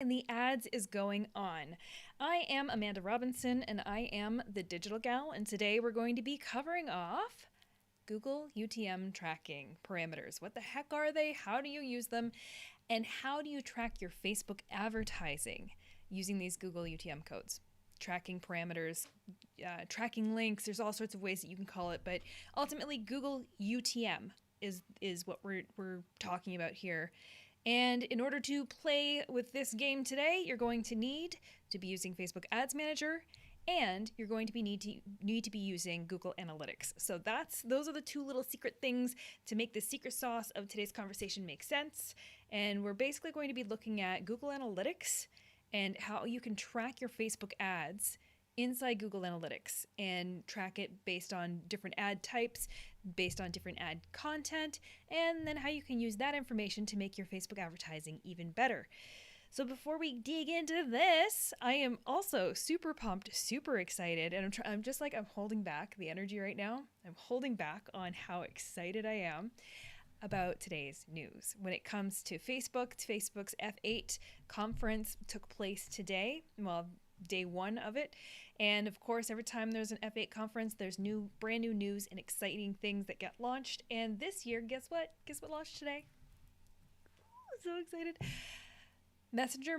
And the ads is going on. I am Amanda Robinson and I am the Digital Gal, and today we're going to be covering off Google UTM tracking parameters. What the heck are they? How do you use them? And how do you track your Facebook advertising using these Google UTM codes? Tracking parameters, tracking links, there's all sorts of ways that you can call it, but ultimately Google UTM is what we're talking about here. And in order to play with this game today, you're going to need to be using Facebook Ads Manager, and you're going to need to be using Google Analytics. So those are the two little secret things to make the secret sauce of today's conversation make sense. And we're basically going to be looking at Google Analytics and how you can track your Facebook ads inside Google Analytics and track it based on different ad types, based on different ad content, and then how you can use that information to make your Facebook advertising even better. So before we dig into this, I am also super pumped, super excited, and I'm holding back the energy right now. I'm holding back on how excited I am about today's news. When it comes to Facebook's F8 conference took place today. Well, day one of it. And of course, every time there's an F8 conference, there's brand new news and exciting things that get launched. And this year, guess what? Guess what launched today? I'm so excited. Messenger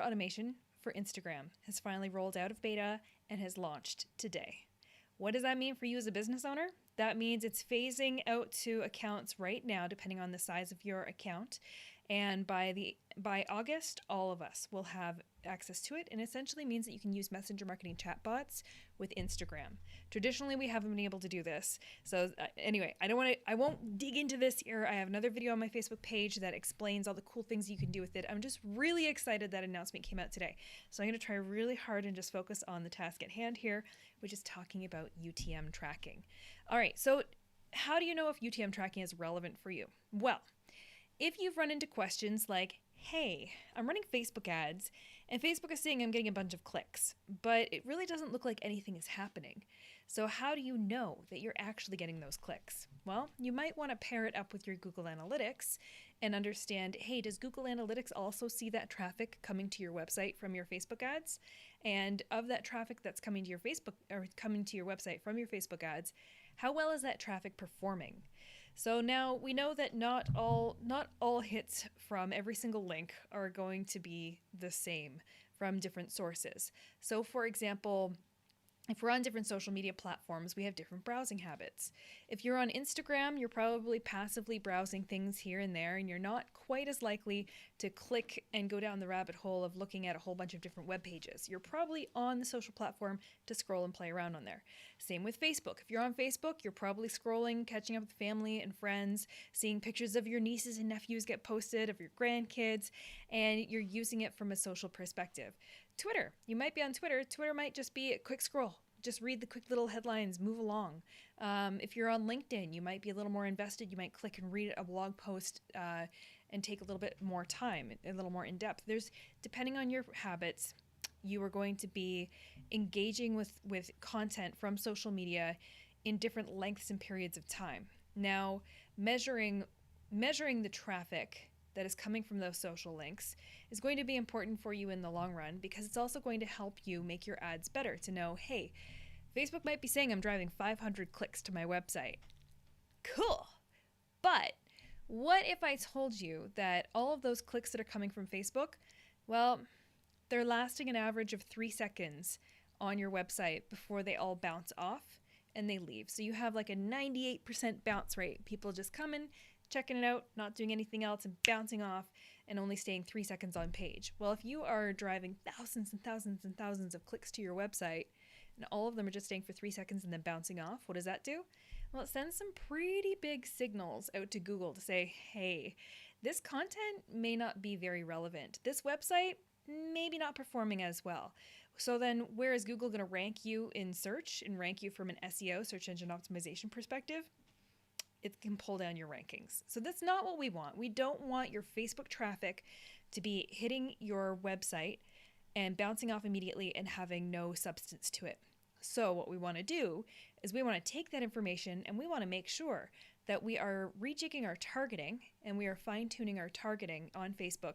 automation for Instagram has finally rolled out of beta and has launched today. What does that mean for you as a business owner? That means it's phasing out to accounts right now, depending on the size of your account. And by August, all of us will have access to it, and essentially means that you can use messenger marketing chatbots with Instagram. Traditionally, we haven't been able to do this. So anyway, I won't dig into this here. I have another video on my Facebook page that explains all the cool things you can do with it. I'm just really excited that announcement came out today. So I'm going to try really hard and just focus on the task at hand here, which is talking about UTM tracking. All right, so how do you know if UTM tracking is relevant for you? Well, if you've run into questions like, hey, I'm running Facebook ads, and Facebook is saying I'm getting a bunch of clicks, but it really doesn't look like anything is happening. So how do you know that you're actually getting those clicks? Well, you might want to pair it up with your Google Analytics and understand, hey, does Google Analytics also see that traffic coming to your website from your Facebook ads? And of that traffic that's coming to your website from your Facebook ads, how well is that traffic performing? So now we know that not all hits from every single link are going to be the same from different sources. So for example, if we're on different social media platforms, we have different browsing habits. If you're on Instagram, you're probably passively browsing things here and there, and you're not quite as likely to click and go down the rabbit hole of looking at a whole bunch of different web pages. You're probably on the social platform to scroll and play around on there. Same with Facebook. If you're on Facebook, you're probably scrolling, catching up with family and friends, seeing pictures of your nieces and nephews get posted, of your grandkids, and you're using it from a social perspective. Twitter. You might be on Twitter. Twitter might just be a quick scroll. Just read the quick little headlines, move along. If you're on LinkedIn, you might be a little more invested. You might click and read a blog post and take a little bit more time, a little more in depth. Depending on your habits, you are going to be engaging with content from social media in different lengths and periods of time. Now, measuring the traffic that is coming from those social links is going to be important for you in the long run, because it's also going to help you make your ads better to know, hey, Facebook might be saying I'm driving 500 clicks to my website. Cool. But what if I told you that all of those clicks that are coming from Facebook, well, they're lasting an average of 3 seconds on your website before they all bounce off and they leave. So you have like a 98% bounce rate. People just coming, checking it out, not doing anything else, and bouncing off and only staying 3 seconds on page. Well, if you are driving thousands and thousands and thousands of clicks to your website, and all of them are just staying for 3 seconds and then bouncing off, what does that do? Well, it sends some pretty big signals out to Google to say, hey, this content may not be very relevant. This website, maybe not performing as well. So then where is Google going to rank you in search and rank you from an SEO, search engine optimization perspective? It can pull down your rankings. So that's not what we want. We don't want your Facebook traffic to be hitting your website and bouncing off immediately and having no substance to it. So what we want to do is we want to take that information and we want to make sure that we are rejigging our targeting and we are fine-tuning our targeting on Facebook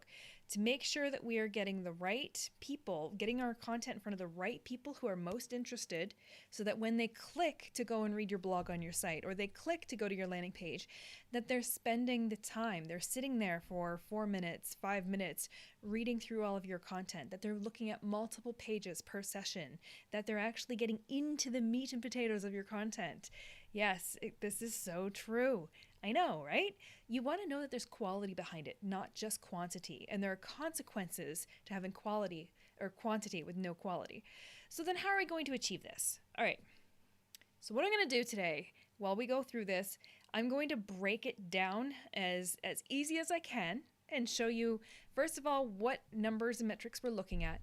to make sure that we are getting the right people, getting our content in front of the right people who are most interested, so that when they click to go and read your blog on your site, or they click to go to your landing page, that they're spending the time. They're sitting there for 4 minutes, 5 minutes, reading through all of your content, that they're looking at multiple pages per session, that they're actually getting into the meat and potatoes of your content. Yes, this is so true. I know, right? You want to know that there's quality behind it, not just quantity. And there are consequences to having quality or quantity with no quality. So then how are we going to achieve this? All right. So what I'm going to do today, while we go through this, I'm going to break it down as easy as I can and show you, first of all, what numbers and metrics we're looking at,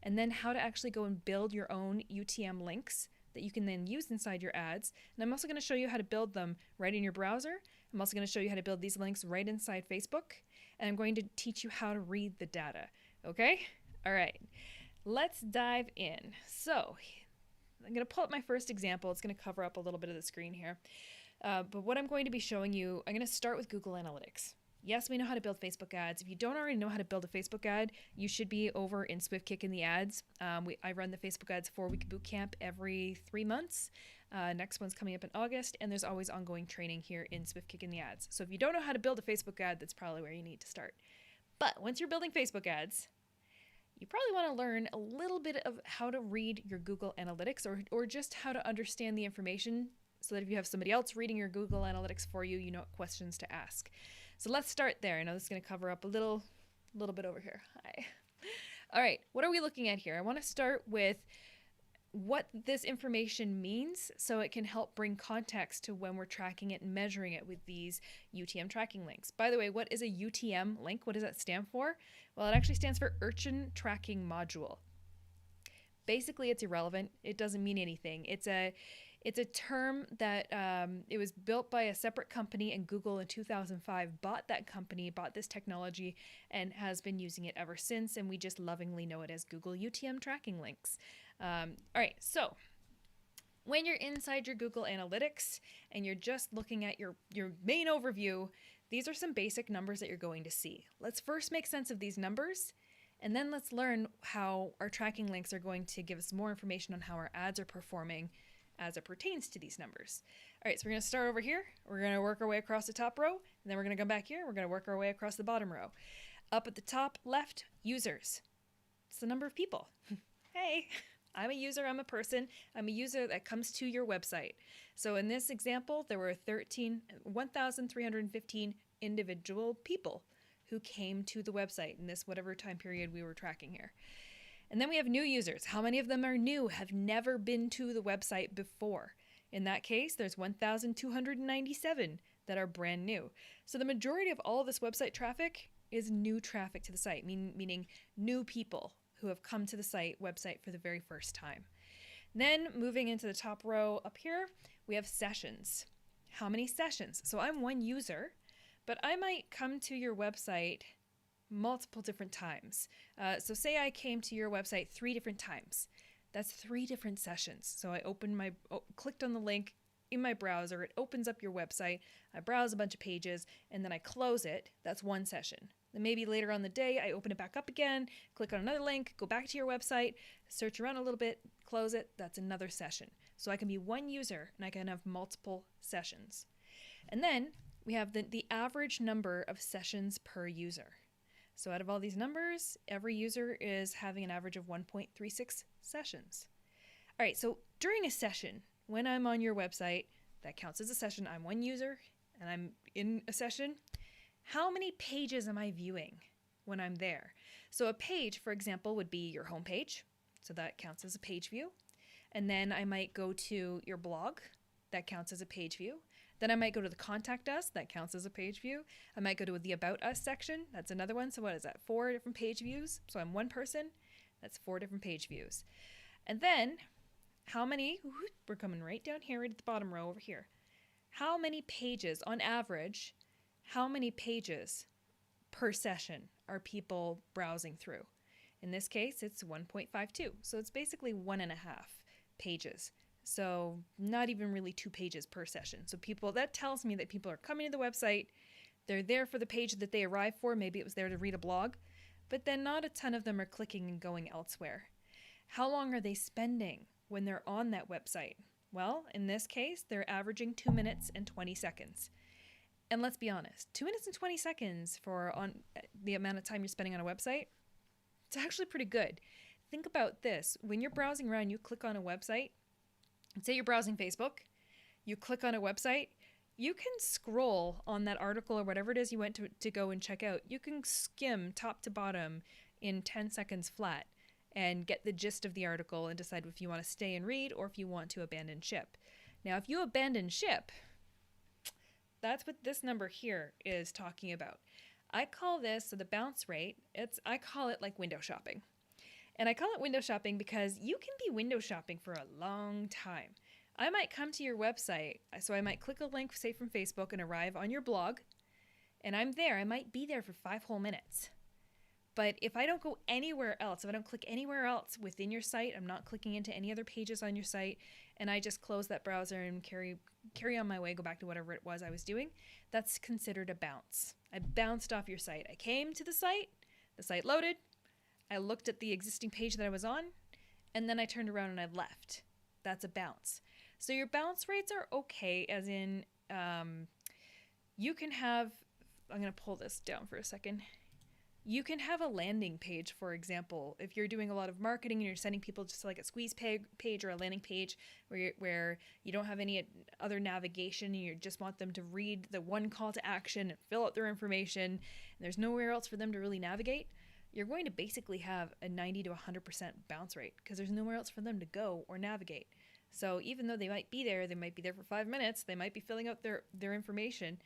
and then how to actually go and build your own UTM links that you can then use inside your ads. And I'm also going to show you how to build them right in your browser. I'm also going to show you how to build these links right inside Facebook. And I'm going to teach you how to read the data. Okay? All right. Let's dive in. So I'm going to pull up my first example. It's going to cover up a little bit of the screen here. But what I'm going to be showing you, I'm going to start with Google Analytics. Yes, we know how to build Facebook ads. If you don't already know how to build a Facebook ad, you should be over in Swift Kicking the Ads. I run the Facebook Ads 4-week bootcamp every 3 months. Next one's coming up in August, and there's always ongoing training here in Swift Kicking the Ads. So if you don't know how to build a Facebook ad, that's probably where you need to start. But once you're building Facebook ads, you probably want to learn a little bit of how to read your Google Analytics, or just how to understand the information, so that if you have somebody else reading your Google Analytics for you, you know what questions to ask. So let's start there. I know this is going to cover up a little bit over here. Hi. All right, what are we looking at here? I want to start with what this information means, so it can help bring context to when we're tracking it and measuring it with these UTM tracking links. By the way, what is a UTM link? What does that stand for? Well, it actually stands for Urchin Tracking Module. Basically, it's irrelevant. It doesn't mean anything. It's a term that it was built by a separate company, and Google in 2005 bought that company, bought this technology, and has been using it ever since, and we just lovingly know it as Google UTM tracking links. All right, so when you're inside your Google Analytics and you're just looking at your main overview, these are some basic numbers that you're going to see. Let's first make sense of these numbers, and then let's learn how our tracking links are going to give us more information on how our ads are performing as it pertains to these numbers. All right, so we're going to start over here. We're going to work our way across the top row, and then we're going to come back here. We're going to work our way across the bottom row. Up at the top left, users. It's the number of people. Hey, I'm a user, I'm a person. I'm a user that comes to your website. So in this example, there were 1,315 individual people who came to the website in this whatever time period we were tracking here. And then we have new users. How many of them are new, have never been to the website before? In that case, there's 1,297 that are brand new. So the majority of all of this website traffic is new traffic to the site, meaning new people who have come to the website for the very first time. Then moving into the top row up here, we have sessions. How many sessions? So I'm one user, but I might come to your website multiple different times. So say I came to your website 3 different times. That's 3 different sessions. So I clicked on the link in my browser, it opens up your website, I browse a bunch of pages, and then I close it. That's 1 session. Then maybe later on the day, I open it back up again, click on another link, go back to your website, search around a little bit, close it. That's another session. So I can be one user, and I can have multiple sessions. And then we have the average number of sessions per user. So out of all these numbers, every user is having an average of 1.36 sessions. All right, so during a session, when I'm on your website, that counts as a session. I'm one user and I'm in a session. How many pages am I viewing when I'm there? So a page, for example, would be your home page. So that counts as a page view. And then I might go to your blog. That counts as a page view. Then I might go to the Contact Us. That counts as a page view. I might go to the About Us section. That's another one. So what is that? 4 different page views. So I'm one person. That's 4 different page views. And then how many, we're coming right down here, right at the bottom row over here. How many pages, on average, how many pages per session are people browsing through? In this case, it's 1.52. So it's basically 1.5 pages. So not even really 2 pages per session. So that tells me that people are coming to the website. They're there for the page that they arrived for. Maybe it was there to read a blog, but then not a ton of them are clicking and going elsewhere. How long are they spending when they're on that website? Well, in this case, they're averaging 2 minutes and 20 seconds. And let's be honest, 2 minutes and 20 seconds for on the amount of time you're spending on a website, it's actually pretty good. Think about this. When you're browsing around, you click on a website. Say you're browsing Facebook, you click on a website, you can scroll on that article or whatever it is you went to go and check out. You can skim top to bottom in 10 seconds flat and get the gist of the article and decide if you want to stay and read or if you want to abandon ship. Now, if you abandon ship, that's what this number here is talking about. I call this, so the bounce rate, I call it like window shopping. And I call it window shopping because you can be window shopping for a long time. I might come to your website, so I might click a link, say from Facebook, and arrive on your blog, and I'm there. I might be there for 5 whole minutes. But if I don't go anywhere else, if I don't click anywhere else within your site, I'm not clicking into any other pages on your site, and I just close that browser and carry on my way, go back to whatever it was I was doing, that's considered a bounce. I bounced off your site. I came to the site loaded, I looked at the existing page that I was on, and then I turned around and I left. That's a bounce. So your bounce rates are okay, as in you can have, I'm going to pull this down for a second. You can have a landing page, for example, if you're doing a lot of marketing and you're sending people just like a squeeze page or a landing page where you don't have any other navigation and you just want them to read the one call to action and fill out their information, and there's nowhere else for them to really navigate, you're going to basically have a 90 to 100% bounce rate because there's nowhere else for them to go or navigate. So even though they might be there for 5 minutes, they might be filling out their information,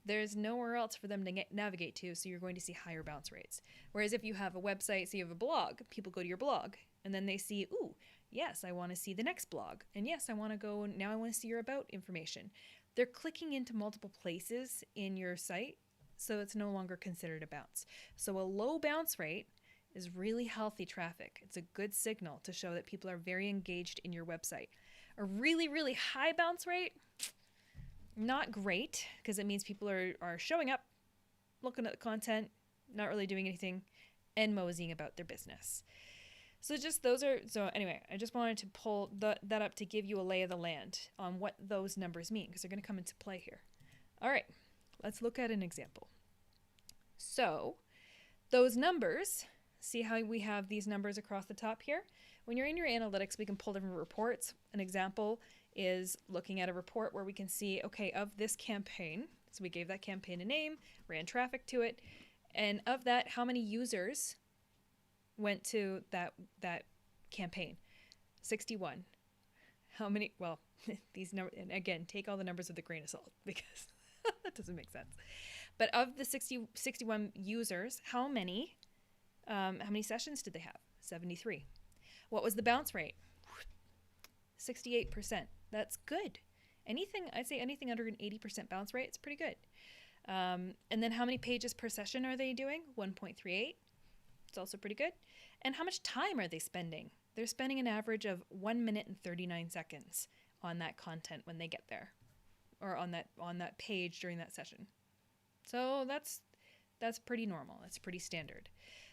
there's nowhere else for them to navigate to, so you're going to see higher bounce rates. Whereas if you have a website, so you have a blog, people go to your blog, and then they see, ooh, yes, I want to see the next blog, and yes, I want to see your about information. They're clicking into multiple places in your site, so it's no longer considered a bounce. So a low bounce rate is really healthy traffic. It's a good signal to show that people are very engaged in your website. A really, really high bounce rate, not great, because it means people are showing up, looking at the content, not really doing anything, and moseying about their business. So anyway, I just wanted to pull that up to give you a lay of the land on what those numbers mean, because they're going to come into play here. All right, let's look at an example. So those numbers, see how we have these numbers across the top here? When you're in your analytics, we can pull different reports. An example is looking at a report where we can see, okay, of this campaign, so we gave that campaign a name, ran traffic to it, and of that, how many users went to that campaign? 61. How many, well, these numbers, and again, take all the numbers with a grain of salt because that doesn't make sense. But of the 61 users, how many sessions did they have? 73. What was the bounce rate? 68%. That's good. I'd say anything under an 80% bounce rate, it's pretty good. And then how many pages per session are they doing? 1.38. It's also pretty good. And how much time are they spending? They're spending an average of 1 minute and 39 seconds on that content when they get there, or on that page during that session. So that's pretty normal. That's pretty standard.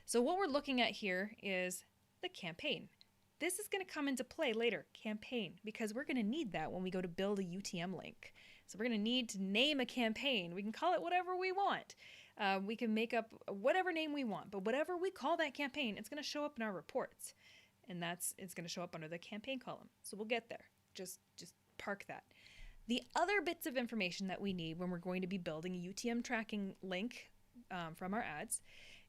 So what we're looking at here is the campaign. This is going to come into play later, campaign, because we're going to need that when we go to build a UTM link. So we're going to need to name a campaign. We can call it whatever we want. We can make up whatever name we want, but whatever we call that campaign, it's going to show up in our reports, and it's going to show up under the campaign column. So we'll get there. Just park that. The other bits of information that we need when we're going to be building a UTM tracking link from our ads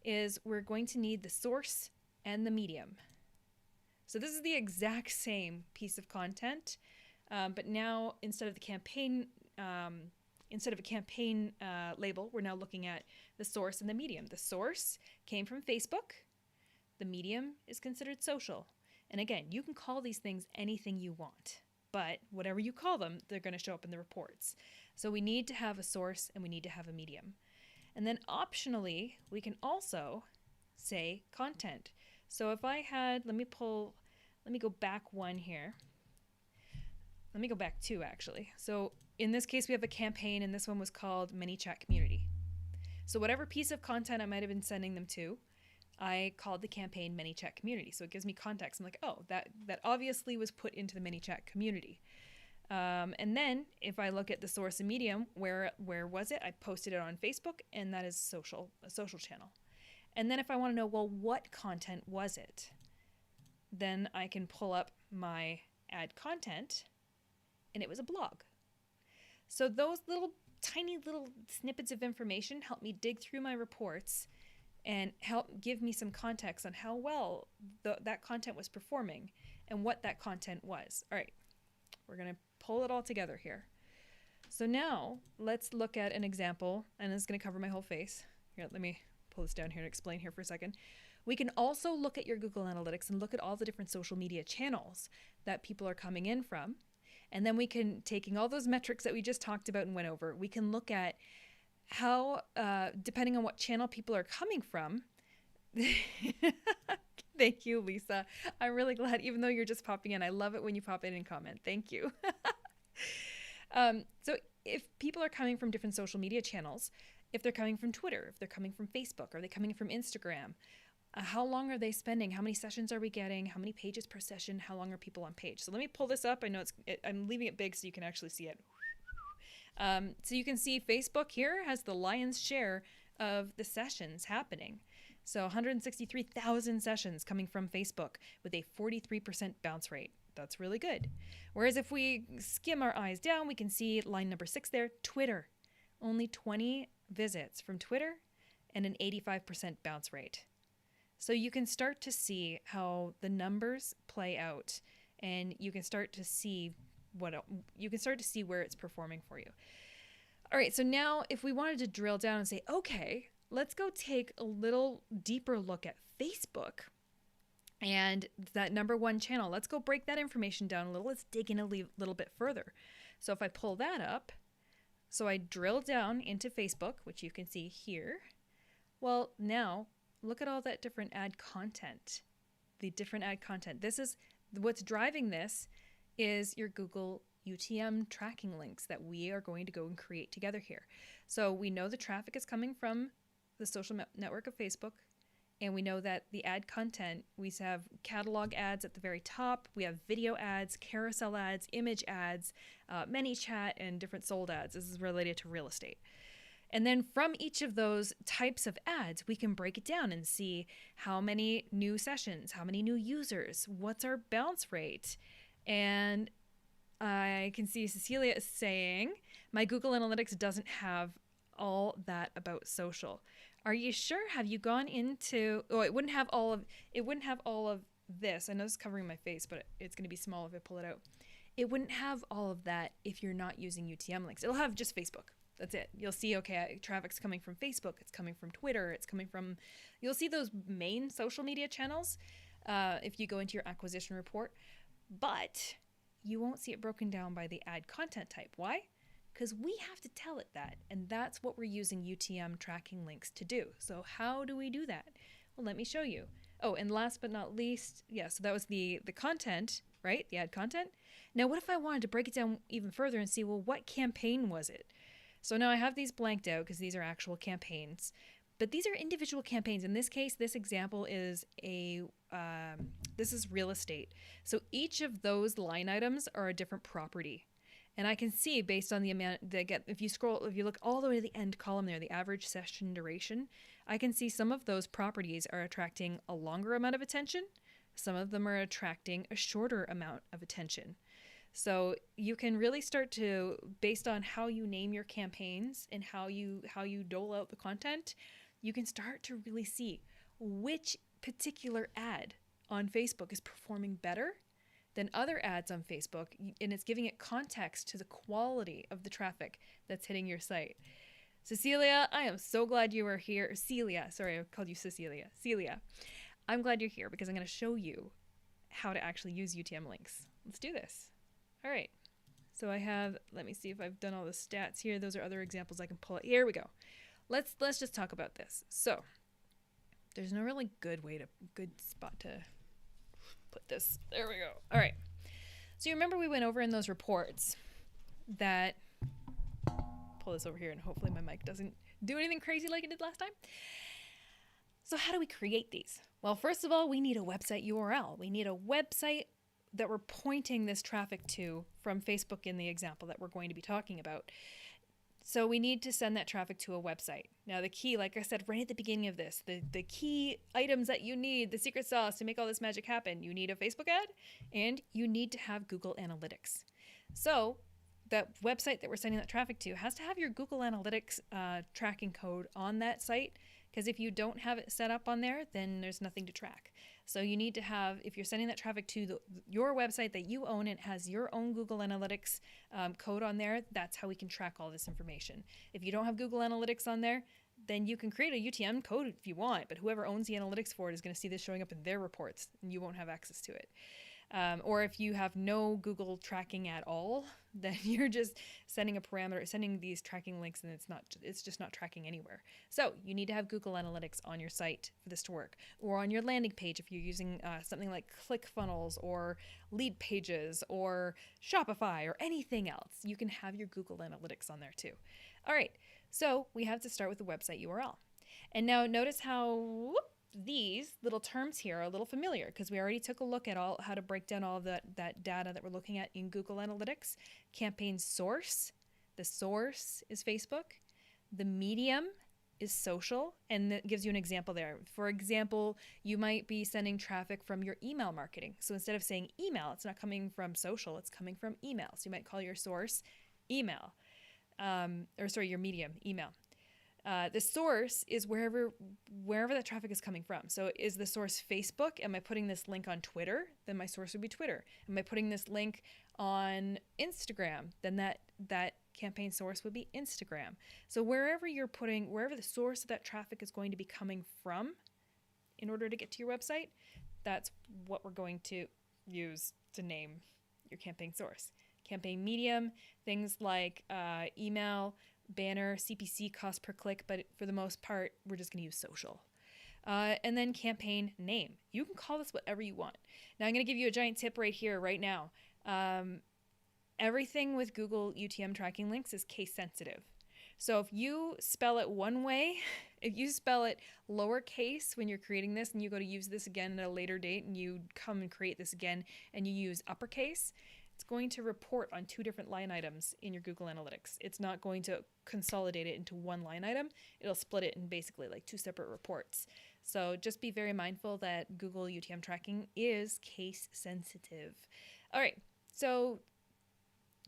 is we're going to need the source and the medium. So this is the exact same piece of content, but now instead of a campaign label, we're now looking at the source and the medium. The source came from Facebook. The medium is considered social. And again, you can call these things anything you want, but whatever you call them, they're going to show up in the reports. So we need to have a source and we need to have a medium. And then optionally, we can also say content. So if I had, let me go back one here. Let me go back two, actually. So in this case, we have a campaign, and this one was called Mini Chat Community. So whatever piece of content I might have been sending them to, I called the campaign ManyChat Community. So it gives me context. I'm like, oh, that obviously was put into the ManyChat community. And then if I look at the source and medium, where was it? I posted it on Facebook, and that is a social channel. And then if I want to know, well, what content was it? Then I can pull up my add content, and it was a blog. So those tiny little snippets of information help me dig through my reports and help give me some context on how well that content was performing and what that content was. All right, we're going to pull it all together here. So now let's look at an example, and it's going to cover my whole face. Here, let me pull this down here and explain here for a second. We can also look at your Google Analytics and look at all the different social media channels that people are coming in from. And then we can, taking all those metrics that we just talked about and went over, we can look at how, depending on what channel people are coming from. Thank you, Lisa. I'm really glad, even though you're just popping in. I love it when you pop in and comment. Thank you. So if people are coming from different social media channels, if they're coming from Twitter, if they're coming from Facebook, are they coming from Instagram? How long are they spending? How many sessions are we getting? How many pages per session? How long are people on page? So let me pull this up. I know I'm leaving it big so you can actually see it. So you can see Facebook here has the lion's share of the sessions happening. So 163,000 sessions coming from Facebook with a 43% bounce rate. That's really good. Whereas if we skim our eyes down, we can see line number 6 there, Twitter. Only 20 visits from Twitter and an 85% bounce rate. So you can start to see how the numbers play out, and you can start to see where it's performing for you. All right, so now if we wanted to drill down and say, okay, let's go take a little deeper look at Facebook and that number 1 channel. Let's go break that information down a little. Let's dig in a little bit further. So if I pull that up, so I drill down into Facebook, which you can see here. Well, now look at all that different ad content, the different ad content. This is what's driving this is your Google UTM tracking links that we are going to go and create together here. So we know the traffic is coming from the social network of Facebook, and we know that the ad content, we have catalog ads at the very top, we have video ads, carousel ads, image ads, ManyChat, and different sold ads. This is related to real estate. And then from each of those types of ads, we can break it down and see how many new sessions, how many new users, what's our bounce rate. And I can see Cecilia is saying, my Google Analytics doesn't have all that about social. Are you sure? Have you gone into, it wouldn't have all of this. I know it's covering my face, but it's going to be small if I pull it out. It wouldn't have all of that if you're not using UTM links. It'll have just Facebook. That's it. You'll see, okay, traffic's coming from Facebook, it's coming from Twitter, you'll see those main social media channels if you go into your acquisition report, but you won't see it broken down by the ad content type. Why? Because we have to tell it that, and that's what we're using UTM tracking links to do. So how do we do that? Well, let me show you. Oh, and last but not least, so that was the content, right? The ad content. Now, what if I wanted to break it down even further and see, well, what campaign was it? So now I have these blanked out because these are actual campaigns, but these are individual campaigns. In this case, this example is this is real estate. So each of those line items are a different property. And I can see based on the amount they get, if you look all the way to the end column there, the average session duration, I can see some of those properties are attracting a longer amount of attention. Some of them are attracting a shorter amount of attention. So you can really start to, based on how you name your campaigns and how you dole out the content, you can start to really see which particular ad on Facebook is performing better than other ads on Facebook, and it's giving it context to the quality of the traffic that's hitting your site. Cecilia, I am so glad you are here. Celia, sorry, I called you Cecilia. Celia, I'm glad you're here because I'm going to show you how to actually use UTM links. Let's do this. All right, so I have, let me see if I've done all the stats here. Those are other examples I can pull out. Here we go. Let's just talk about this. So there's no really good spot to put this. There we go. All right. So you remember we went over in those reports that, pull this over here and hopefully my mic doesn't do anything crazy like it did last time. So how do we create these? Well, first of all, we need a website URL. We need a website that we're pointing this traffic to from Facebook in the example that we're going to be talking about. So we need to send that traffic to a website. Now the key, like I said right at the beginning of this, the key items that you need, the secret sauce to make all this magic happen, you need a Facebook ad and you need to have Google Analytics. So that website that we're sending that traffic to has to have your Google Analytics tracking code on that site, because if you don't have it set up on there, then there's nothing to track. So you need to have, if you're sending that traffic to your website that you own, it has your own Google Analytics code on there. That's how we can track all this information. If you don't have Google Analytics on there, then you can create a UTM code if you want, but whoever owns the analytics for it is going to see this showing up in their reports, and you won't have access to it. Or if you have no Google tracking at all, then you're just sending a parameter, sending these tracking links, and it's just not tracking anywhere. So you need to have Google Analytics on your site for this to work, or on your landing page if you're using something like ClickFunnels or Lead Pages or Shopify or anything else. You can have your Google Analytics on there too. All right, so we have to start with the website URL. And now notice how these little terms here are a little familiar, because we already took a look at how to break down all of that data that we're looking at in Google Analytics. Campaign source, the source is Facebook. The medium is social, and that gives you an example there. For example, you might be sending traffic from your email marketing. So instead of saying email, it's not coming from social, it's coming from email. So you might call your source email, your medium, email. The source is wherever that traffic is coming from. So is the source Facebook? Am I putting this link on Twitter? Then my source would be Twitter. Am I putting this link on Instagram? Then that campaign source would be Instagram. So wherever the source of that traffic is going to be coming from in order to get to your website, that's what we're going to use to name your campaign source. Campaign medium, things like email, banner, CPC, cost per click, but for the most part, we're just going to use social. And then campaign name. You can call this whatever you want. Now I'm going to give you a giant tip right here, right now. Everything with Google UTM tracking links is case sensitive. So if you spell it one way, if you spell it lowercase when you're creating this and you go to use this again at a later date and you come and create this again and you use uppercase, it's going to report on two different line items in your Google Analytics. It's not going to consolidate it into one line item. It'll split it in basically like two separate reports. So just be very mindful that Google UTM tracking is case sensitive. All right, so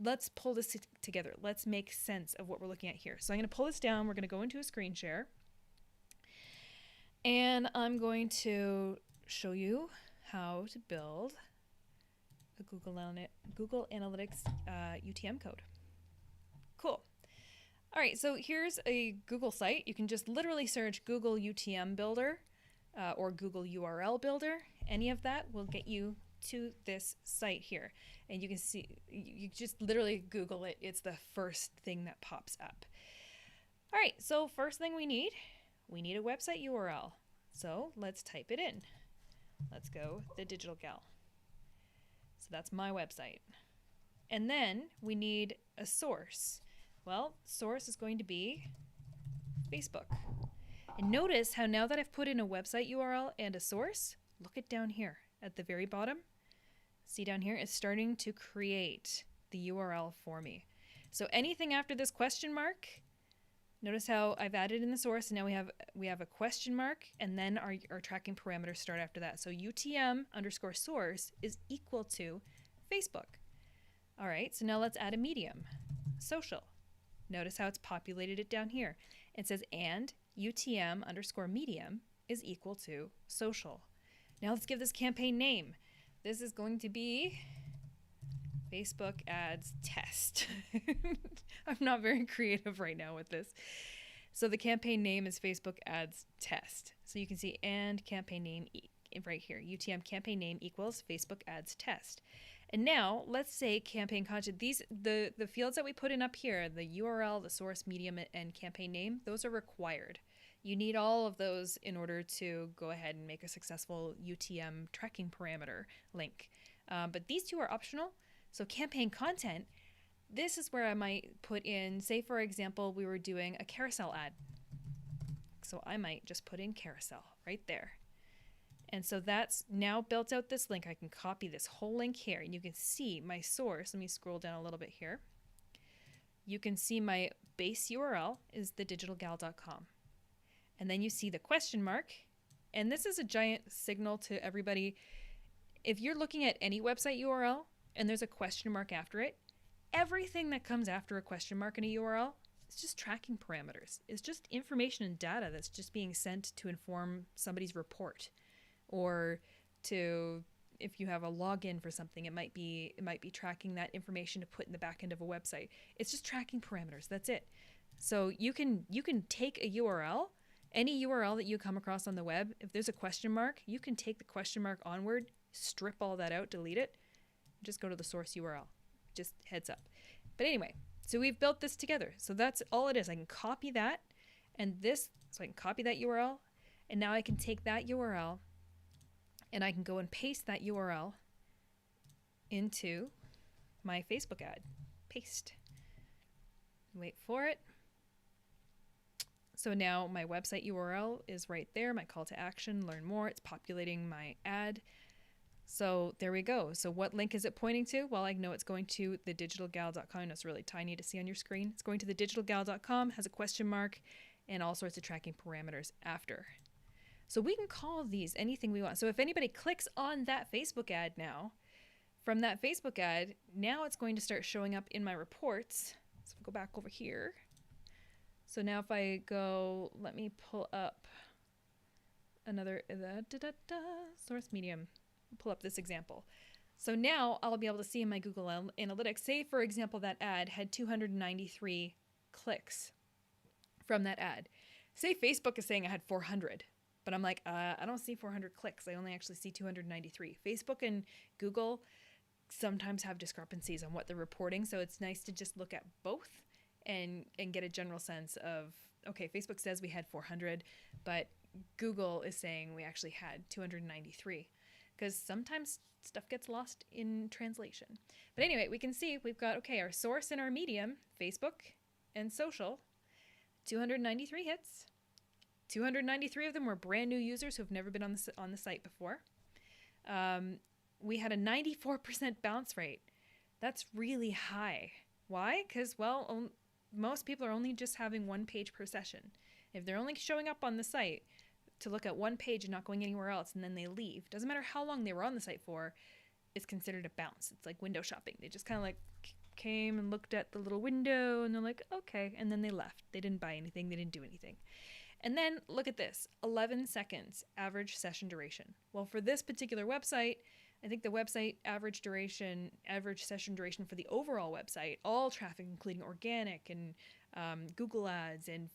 let's pull this together. Let's make sense of what we're looking at here. So I'm going to pull this down. We're going to go into a screen share. And I'm going to show you how to build a Google Analytics UTM code. Cool. All right, so here's a Google site. You can just literally search Google UTM Builder or Google URL Builder. Any of that will get you to this site here. And you can see, you just literally Google it. It's the first thing that pops up. All right, so first thing we need a website URL. So let's type it in. Let's go The Digital Gal. So that's my website. And then we need a source. Well, source is going to be Facebook. And notice how now that I've put in a website URL and a source, look at down here at the very bottom. See down here, it's starting to create the URL for me. So anything after this question mark, notice how I've added in the source, and now we have a question mark, and then our tracking parameters start after that. So UTM underscore source is equal to Facebook. All right, so now let's add a medium, social. Notice how it's populated it down here. It says and UTM underscore medium is equal to social. Now let's give this campaign name. This is going to be Facebook ads test. I'm not very creative right now with this. So the campaign name is Facebook ads test. So you can see and campaign name right here. UTM campaign name equals Facebook ads test. And now let's say campaign content. The fields that we put in up here, the URL, the source, medium, and campaign name, those are required. You need all of those in order to go ahead and make a successful UTM tracking parameter link. But these two are optional. So campaign content, this is where I might put in, say for example, we were doing a carousel ad. So I might just put in carousel. right there. And so that's now built out this link. I can copy this whole link here, and you can see my source. Let me scroll down a little bit here. You can see my base URL is thedigitalgal.com. And then you see the question mark. And this is a giant signal to everybody. If you're looking at any website URL and there's a question mark after it, everything that comes after a question mark in a URL is just tracking parameters. It's just information and data that's just being sent to inform somebody's report, or to, if you have a login for something, it might be tracking that information to put in the back end of a website. It's just tracking parameters. That's it. So you can take a URL, any URL that you come across on the web. If there's a question mark, you can take the question mark onward, strip all that out, delete it, just go to the source URL. Just heads up. But anyway, so we've built this together. So that's all it is. I can copy that and this, so I can copy that URL, and now I can take that URL and I can go and paste that URL into my Facebook ad. Paste. Wait for it. So now my website URL is right there, my call to action, learn more. It's populating my ad. So there we go. So what link is it pointing to? Well, I know it's going to thedigitalgal.com. It's really tiny to see on your screen. It's going to thedigitalgal.com, has a question mark, and all sorts of tracking parameters after. So we can call these anything we want. So if anybody clicks on that Facebook ad now, from that Facebook ad, now it's going to start showing up in my reports. So we'll go back over here. So now if I go, let me pull up another source medium. Pull up this example. So now I'll be able to see in my Google Analytics, say for example that ad had 293 clicks from that ad. Say Facebook is saying I had 400, but I'm like, I don't see 400 clicks. I only actually see 293. Facebook and Google sometimes have discrepancies on what they're reporting, so it's nice to just look at both and get a general sense of, okay, Facebook says we had 400, but Google is saying we actually had 293. Because sometimes stuff gets lost in translation. But anyway, we can see we've got, okay, our source and our medium, Facebook and social, 293 hits. 293 of them were brand new users who've never been on the site before. We had a 94% bounce rate. That's really high. Why? Because, well, most people are only just having one page per session. If they're only showing up on the site to look at one page and not going anywhere else, and then they leave, doesn't matter how long they were on the site for, it's considered a bounce. It's like window shopping. They just kind of like came and looked at the little window and they're like, okay, and then they left. They didn't buy anything. They didn't do anything. And then look at this, 11 seconds average session duration. Well, for this particular website, I think the website average session duration for the overall website, all traffic, including organic and Google ads and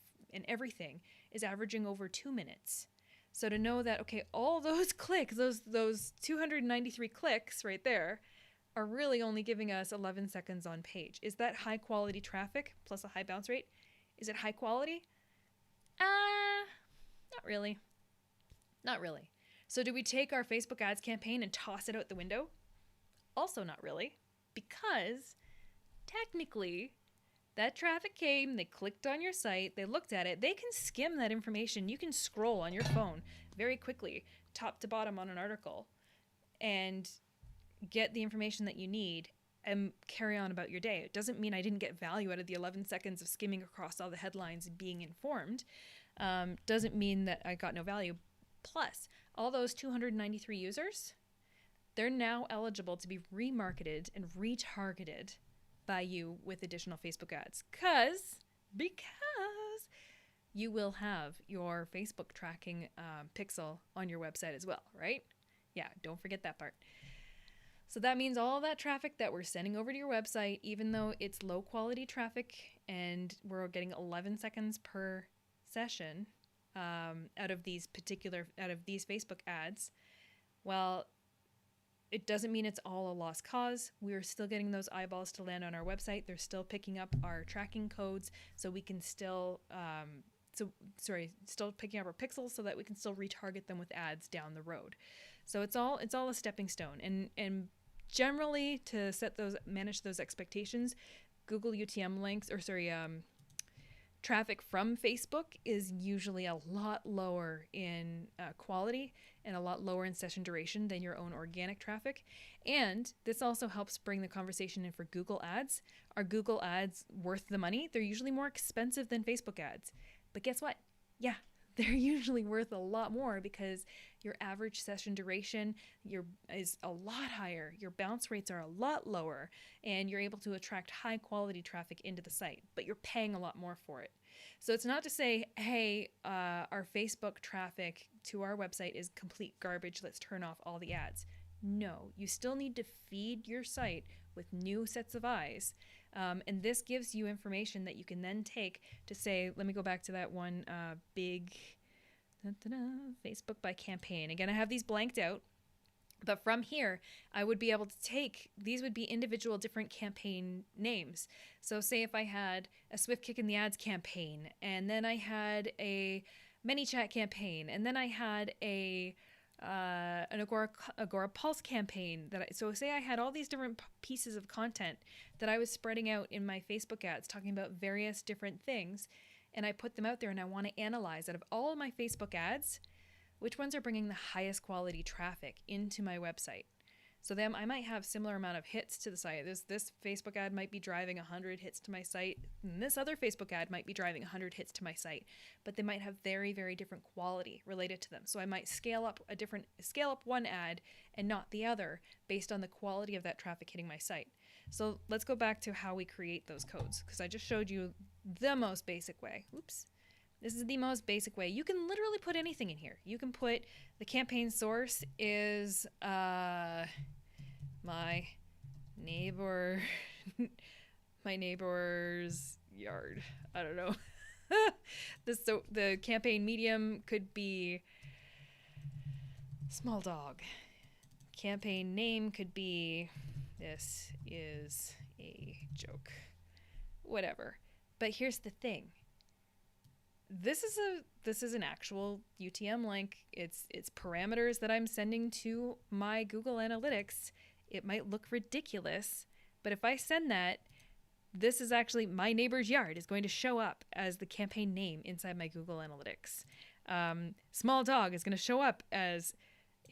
everything, is averaging over 2 minutes. So to know that, okay, all those clicks, those 293 clicks right there, are really only giving us 11 seconds on page. Is that high quality traffic plus a high bounce rate? Is it high quality? Not really. Not really. So do we take our Facebook ads campaign and toss it out the window? Also not really, because technically that traffic came, they clicked on your site, they looked at it, they can skim that information. You can scroll on your phone very quickly, top to bottom on an article, and get the information that you need and carry on about your day. It doesn't mean I didn't get value out of the 11 seconds of skimming across all the headlines and being informed. Doesn't mean that I got no value. Plus, all those 293 users, they're now eligible to be remarketed and retargeted by you with additional Facebook ads, because you will have your Facebook tracking pixel on your website as well, right? Yeah, don't forget that part. So that means all that traffic that we're sending over to your website, even though it's low quality traffic and we're getting 11 seconds per session out of these Facebook ads, well, it doesn't mean it's all a lost cause. We're still getting those eyeballs to land on our website. They're still picking up our tracking codes, so we can still, still picking up our pixels so that we can still retarget them with ads down the road. So it's all a stepping stone. And generally, to manage those expectations, Google UTM links, Traffic from Facebook is usually a lot lower in quality and a lot lower in session duration than your own organic traffic. And this also helps bring the conversation in for Google ads. Are Google ads worth the money? They're usually more expensive than Facebook ads. But guess what? Yeah, they're usually worth a lot more because your average session duration is a lot higher, your bounce rates are a lot lower, and you're able to attract high quality traffic into the site, but you're paying a lot more for it. So it's not to say, hey, our Facebook traffic to our website is complete garbage, let's turn off all the ads. No, you still need to feed your site with new sets of eyes. And this gives you information that you can then take to say, let me go back to that one big Facebook by campaign. Again, I have these blanked out, but from here, I would be able to take, these would be individual different campaign names. So say if I had a Swift Kick in the Ads campaign, and then I had a ManyChat campaign, and then I had an Agora Pulse campaign. So say I had all these different pieces of content that I was spreading out in my Facebook ads talking about various different things, and I put them out there and I want to analyze out of all of my Facebook ads, which ones are bringing the highest quality traffic into my website. So then I might have similar amount of hits to the site. This Facebook ad might be driving 100 hits to my site, and this other Facebook ad might be driving 100 hits to my site, but they might have very, very different quality related to them. So I might scale up one ad and not the other based on the quality of that traffic hitting my site. So let's go back to how we create those codes, because I just showed you the most basic way. Oops. This is the most basic way. You can literally put anything in here. You can put the campaign source is my neighbor's yard. I don't know. The campaign medium could be small dog. Campaign name could be this is a joke. Whatever. But here's the thing. This is an actual UTM link. It's parameters that I'm sending to my Google Analytics. It might look ridiculous, but if I send that, this is actually my neighbor's yard is going to show up as the campaign name inside my Google Analytics. Small dog is going to show up as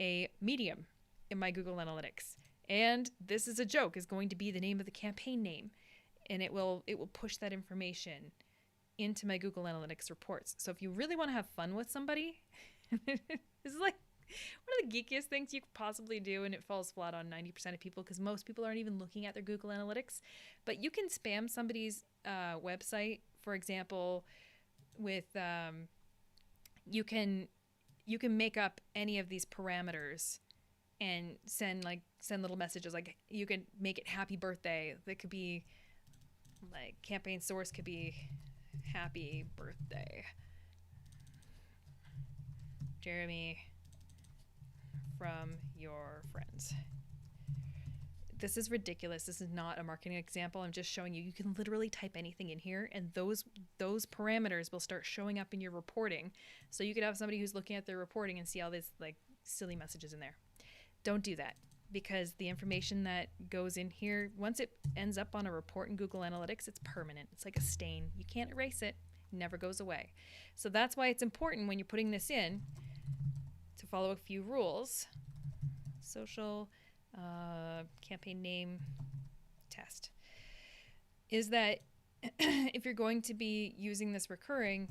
a medium in my Google Analytics. And this is a joke is going to be the name of the campaign name. And it will push that information into my Google Analytics reports. So if you really want to have fun with somebody, this is like one of the geekiest things you could possibly do, and it falls flat on 90% of people because most people aren't even looking at their Google Analytics. But you can spam somebody's website, for example, with you can make up any of these parameters and send little messages. Like you can make it happy birthday. That could be like campaign source could be happy birthday, Jeremy, from your friends. This is ridiculous. This is not a marketing example. I'm just showing you. You can literally type anything in here, and those parameters will start showing up in your reporting. So you could have somebody who's looking at their reporting and see all these like silly messages in there. Don't do that, because the information that goes in here, once it ends up on a report in Google Analytics, it's permanent. It's like a stain. You can't erase it. It never goes away. So that's why it's important when you're putting this in to follow a few rules. Social campaign name test is that if you're going to be using this recurring,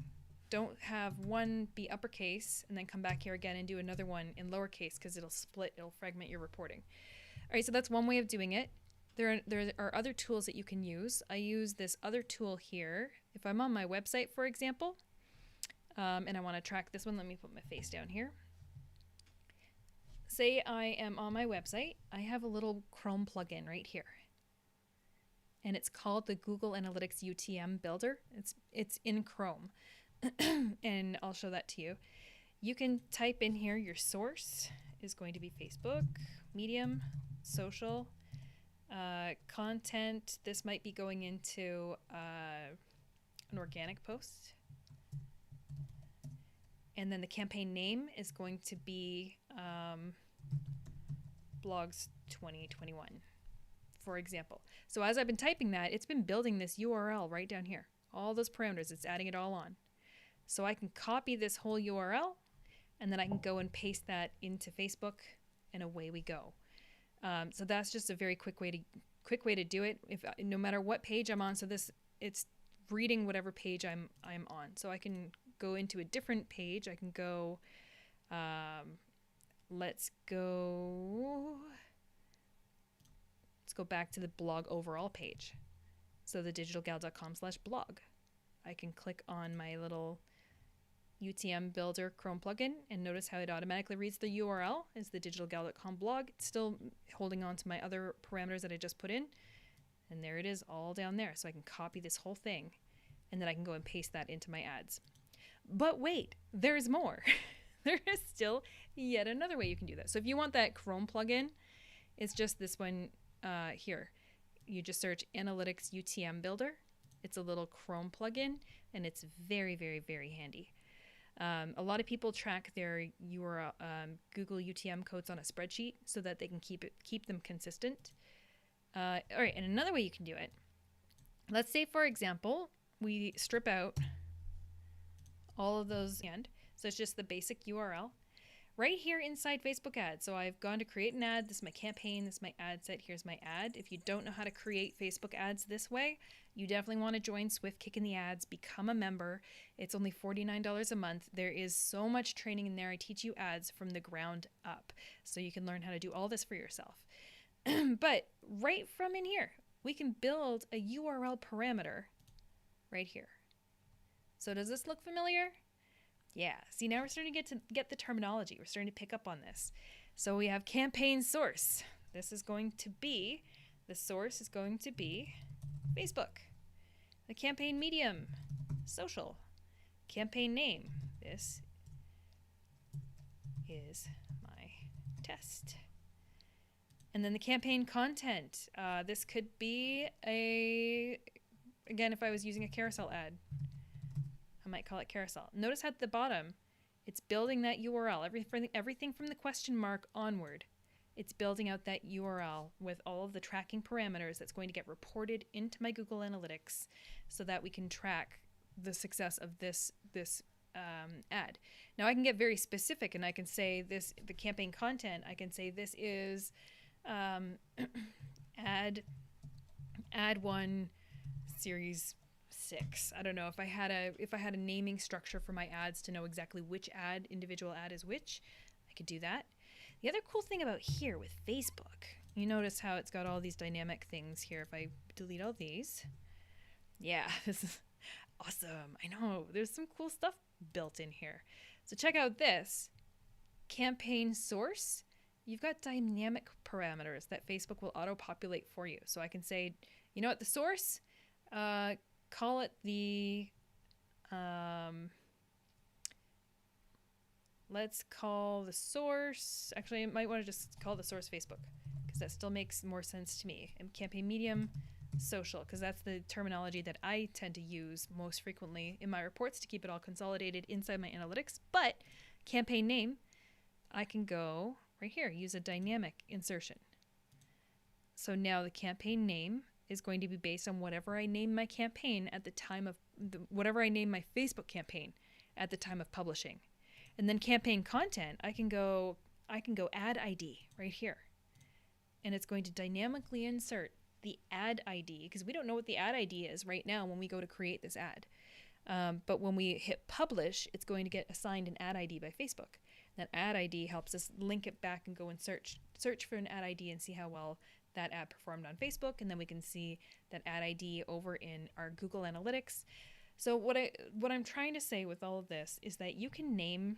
don't have one be uppercase and then come back here again and do another one in lowercase, because it'll fragment your reporting. All right, so that's one way of doing it. There are other tools that you can use. I use this other tool here. If I'm on my website, for example, and I want to track this one, let me put my face down here. Say I am on my website. I have a little Chrome plugin right here. And it's called the Google Analytics UTM Builder. It's in Chrome. And I'll show that to you. You can type in here your source is going to be Facebook, Medium, social, content. This might be going into an organic post. And then the campaign name is going to be blogs 2021, for example. So as I've been typing that, it's been building this URL right down here. All those parameters, it's adding it all on. So I can copy this whole URL, and then I can go and paste that into Facebook, and away we go. So that's just a very quick way to do it. No matter what page I'm on, so it's reading whatever page I'm on. So I can go into a different page. I can go, let's go back to the blog overall page. So the digitalgal.com/blog. I can click on my little UTM Builder Chrome plugin and notice how it automatically reads the URL as the digitalgal.com blog. It's still holding on to my other parameters that I just put in. And there it is all down there. So I can copy this whole thing and then I can go and paste that into my ads. But wait, there's more. There is still yet another way you can do that. So if you want that Chrome plugin, it's just this one here. You just search Analytics UTM Builder. It's a little Chrome plugin and it's very, very, very handy. A lot of people track their Google UTM codes on a spreadsheet so that they can keep them consistent. All right, and another way you can do it. Let's say, for example, we strip out all of those, so it's just the basic URL. Right here inside Facebook ads. So I've gone to create an ad. This is my campaign. This is my ad set. Here's my ad. If you don't know how to create Facebook ads this way, you definitely want to join Swift Kick in the Ads, become a member. It's only $49 a month. There is so much training in there. I teach you ads from the ground up. So you can learn how to do all this for yourself. But right from in here, we can build a URL parameter right here. So does this look familiar? Yeah, see, now we're starting to get the terminology. We're starting to pick up on this. So we have campaign source. The source is going to be Facebook. The campaign medium, social. Campaign name, this is my test. And then the campaign content. This could be again, if I was using a carousel ad, I might call it carousel. Notice how at the bottom, it's building that URL. Everything from the question mark onward, it's building out that URL with all of the tracking parameters that's going to get reported into my Google Analytics so that we can track the success of this ad. Now I can get very specific and I can say the campaign content, I can say this is ad 1 series 6. I don't know if I had a naming structure for my ads to know exactly which individual ad is which, I could do that. The other cool thing about here with Facebook, you notice how it's got all these dynamic things here. If I delete all these, yeah, this is awesome. I know there's some cool stuff built in here. So check out this campaign source. You've got dynamic parameters that Facebook will auto-populate for you. So I can say, you know what, the source, call it the, let's call the source, actually I might want to just call the source Facebook because that still makes more sense to me. And campaign medium, social, because that's the terminology that I tend to use most frequently in my reports to keep it all consolidated inside my analytics. But campaign name, I can go right here, use a dynamic insertion. So now the campaign name is going to be based on whatever I name my campaign at the time of whatever I name my Facebook campaign at the time of publishing. And then campaign content, I can go ad ID right here. And it's going to dynamically insert the ad ID because we don't know what the ad ID is right now when we go to create this ad. But when we hit publish, it's going to get assigned an ad ID by Facebook. That ad ID helps us link it back and go and search for an ad ID and see how well that ad performed on Facebook, and then we can see that ad ID over in our Google Analytics. So what I'm trying to say with all of this is that you can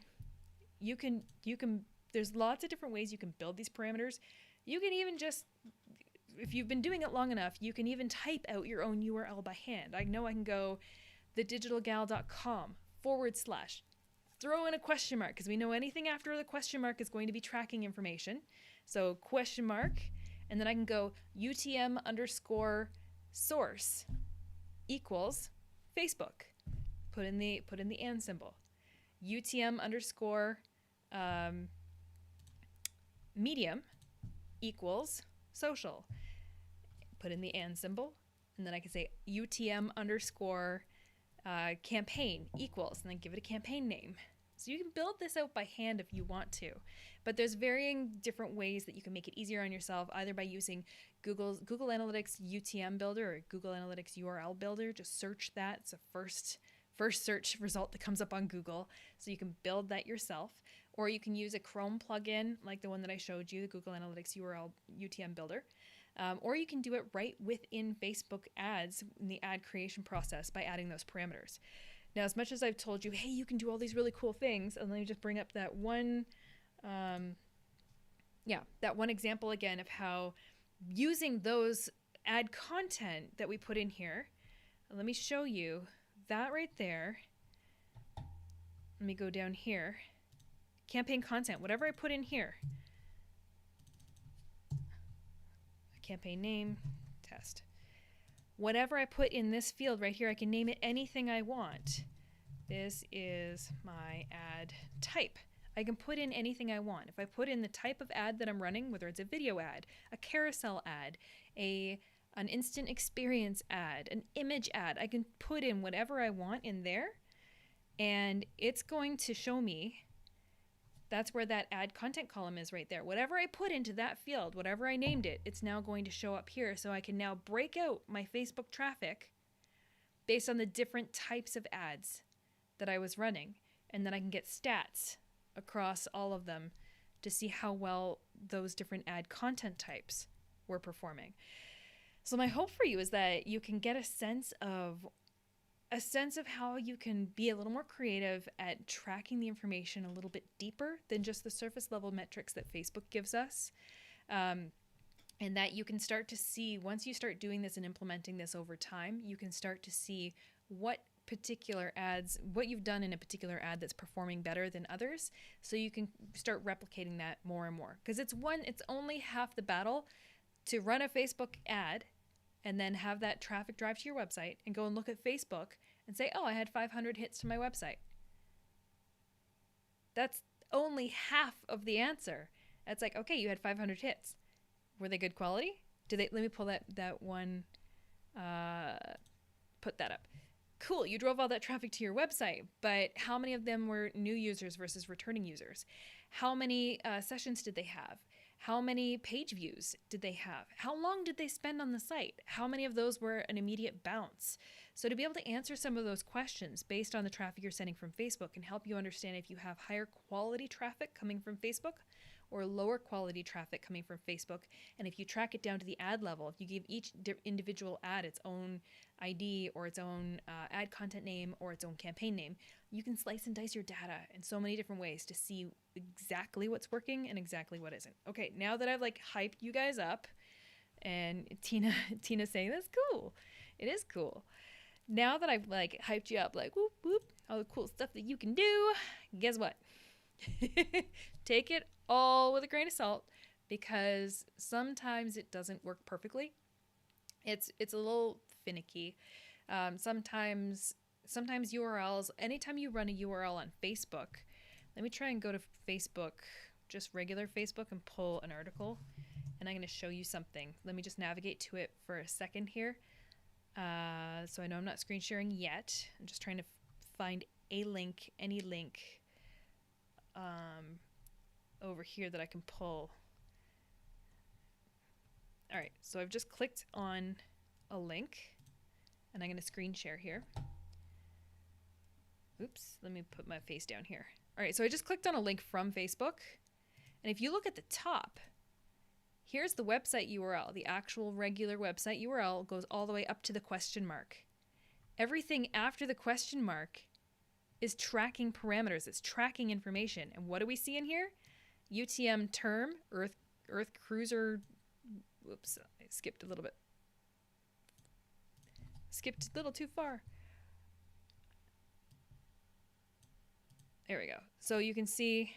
there's lots of different ways you can build these parameters. You can even just, if you've been doing it long enough, you can even type out your own URL by hand. I know I can go thedigitalgal.com / throw in a question mark because we know anything after the question mark is going to be tracking information. So question mark, and then I can go UTM _ source equals Facebook. Put in the and symbol. UTM _ medium equals social. Put in the and symbol, and then I can say UTM _ campaign equals, and then give it a campaign name. So you can build this out by hand if you want to, but there's varying different ways that you can make it easier on yourself, either by using Google Analytics UTM Builder or Google Analytics URL Builder. Just search that. It's the first search result that comes up on Google, so you can build that yourself. Or you can use a Chrome plugin like the one that I showed you, the Google Analytics URL UTM Builder. Or you can do it right within Facebook ads in the ad creation process by adding those parameters. Now, as much as I've told you, hey, you can do all these really cool things, and let me just bring up that one, that one example again of how using those ad content that we put in here. Let me show you that right there. Let me go down here. Campaign content, whatever I put in here. Campaign name, test. Whatever I put in this field right here, I can name it anything I want. This is my ad type. I can put in anything I want. If I put in the type of ad that I'm running, whether it's a video ad, a carousel ad, an instant experience ad, an image ad, I can put in whatever I want in there, and it's going to show me. That's where that add content column is right there. Whatever I put into that field, whatever I named it, it's now going to show up here. So I can now break out my Facebook traffic based on the different types of ads that I was running. And then I can get stats across all of them to see how well those different ad content types were performing. So my hope for you is that you can get a sense of how you can be a little more creative at tracking the information a little bit deeper than just the surface level metrics that Facebook gives us. And that you can start to see, once you start doing this and implementing this over time, you can start to see what particular ads, what you've done in a particular ad that's performing better than others. So you can start replicating that more and more. Because it's only half the battle to run a Facebook ad and then have that traffic drive to your website and go and look at Facebook and say, oh, I had 500 hits to my website. That's only half of the answer. That's like, okay, you had 500 hits. Were they good quality? Let me pull that one, put that up. Cool, you drove all that traffic to your website, but how many of them were new users versus returning users? How many sessions did they have? How many page views did they have? How long did they spend on the site? How many of those were an immediate bounce? So to be able to answer some of those questions based on the traffic you're sending from Facebook can help you understand if you have higher quality traffic coming from Facebook or lower quality traffic coming from Facebook. And if you track it down to the ad level, if you give each individual ad its own ID or its own ad content name or its own campaign name, you can slice and dice your data in so many different ways to see exactly what's working and exactly what isn't. Okay, now that I've hyped you guys up, and Tina's saying that's cool. It is cool. Now that I've hyped you up, whoop whoop, all the cool stuff that you can do, guess what? Take it all with a grain of salt, because sometimes it doesn't work perfectly. It's a little finicky. Sometimes URLs, anytime you run a URL on Facebook, let me try and go to Facebook, just regular Facebook, and pull an article, and I'm going to show you something. Let me just navigate to it for a second here. So I know I'm not screen sharing yet. I'm just trying to find a link, any link over here that I can pull. All right, so I've just clicked on a link, and I'm going to screen share here. Oops, let me put my face down here. All right, so I just clicked on a link from Facebook, and if you look at the top, here's the website URL. The actual regular website URL goes all the way up to the question mark. Everything after the question mark is tracking parameters. It's tracking information. And what do we see in here? UTM term, Earth Cruiser. Whoops, I skipped a little bit. Skipped a little too far. There we go. So you can see